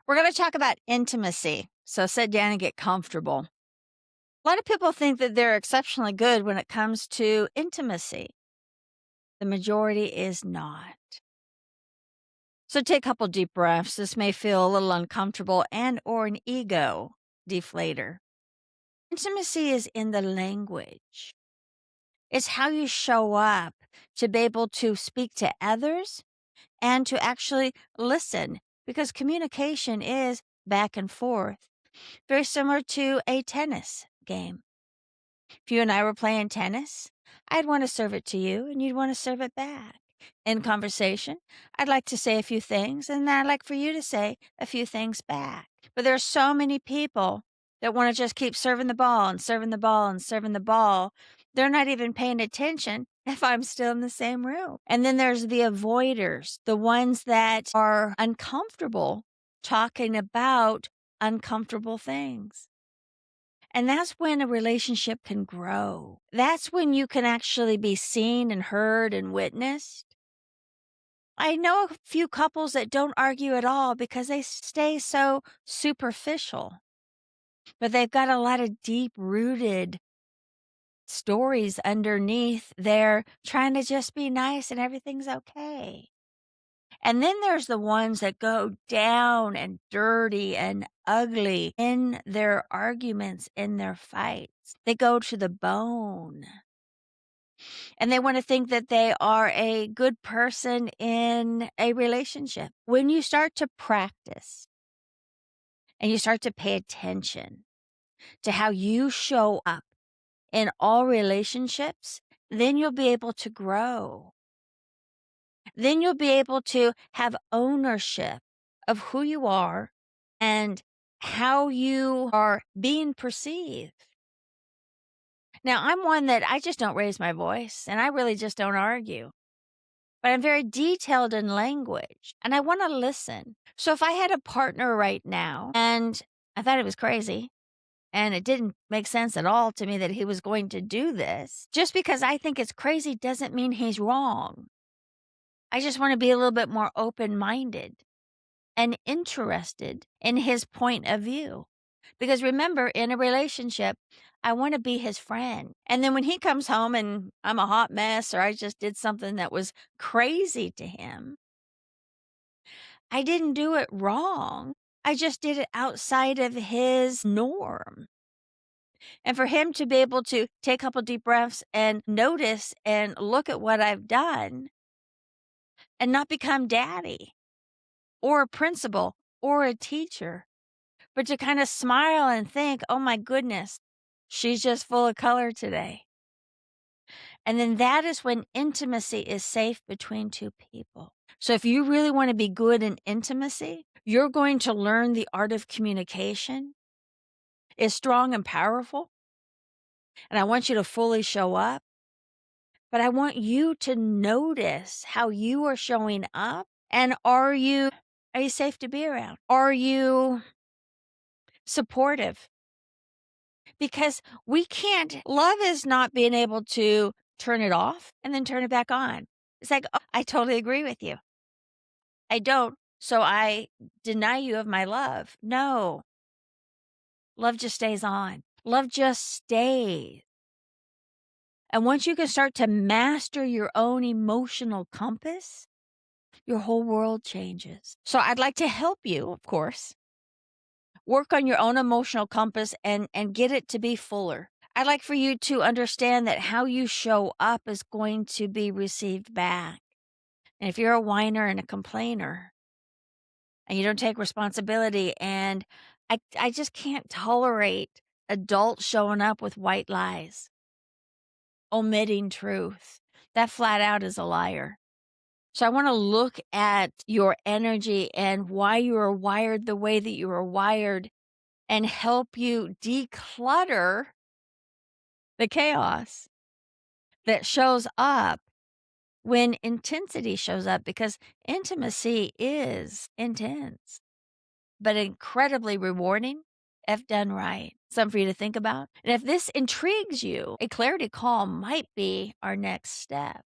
We're going to talk about intimacy. So sit down and get comfortable. A lot of people think that they're exceptionally good when it comes to intimacy. The majority is not. So take a couple deep breaths. This may feel a little uncomfortable and or an ego deflator. Intimacy is in the language. It's how you show up to be able to speak to others and to actually listen because communication is back and forth. Very similar to a tennis game. If you and I were playing tennis, I'd want to serve it to you and you'd want to serve it back. In conversation, I'd like to say a few things and then I'd like for you to say a few things back. But there are so many people that want to just keep serving the ball and serving the ball and serving the ball. They're not even paying attention if I'm still in the same room. And then there's the avoiders, the ones that are uncomfortable talking about uncomfortable things. And that's when a relationship can grow. That's when you can actually be seen and heard and witnessed. I know a few couples that don't argue at all because they stay so superficial, but they've got a lot of deep rooted stories underneath there trying to just be nice and everything's okay. And then there's the ones that go down and dirty and ugly in their arguments, in their fights. They go to the bone. And they want to think that they are a good person in a relationship. When you start to practice and you start to pay attention to how you show up in all relationships, then you'll be able to grow. Then you'll be able to have ownership of who you are and how you are being perceived. Now, I'm one that I just don't raise my voice and I really just don't argue, but I'm very detailed in language and I want to listen. So if I had a partner right now and I thought it was crazy and it didn't make sense at all to me that he was going to do this, just because I think it's crazy doesn't mean he's wrong. I just want to be a little bit more open minded and interested in his point of view. Because remember, in a relationship, I want to be his friend. And then when he comes home and I'm a hot mess or I just did something that was crazy to him, I didn't do it wrong. I just did it outside of his norm. And for him to be able to take a couple deep breaths and notice and look at what I've done and not become daddy or a principal or a teacher, but to kind of smile and think, oh my goodness, she's just full of color today. And then that is when intimacy is safe between two people. So if you really want to be good in intimacy, you're going to learn the art of communication. It's strong and powerful. And I want you to fully show up. But I want you to notice how you are showing up. And are you safe to be around? Are you supportive? Because love is not being able to turn it off and then turn it back on. It's like, oh, I totally agree with you. I don't. So I deny you of my love. No, love just stays on. Love just stays. And once you can start to master your own emotional compass, your whole world changes. So I'd like to help you, of course, work on your own emotional compass and get it to be fuller. I'd like for you to understand that how you show up is going to be received back. And if you're a whiner and a complainer and you don't take responsibility, and I just can't tolerate adults showing up with white lies, omitting truth. That flat out is a liar. So I want to look at your energy and why you are wired the way that you are wired and help you declutter the chaos that shows up when intensity shows up, because intimacy is intense, but incredibly rewarding if done right. Something for you to think about. And if this intrigues you, a clarity call might be our next step.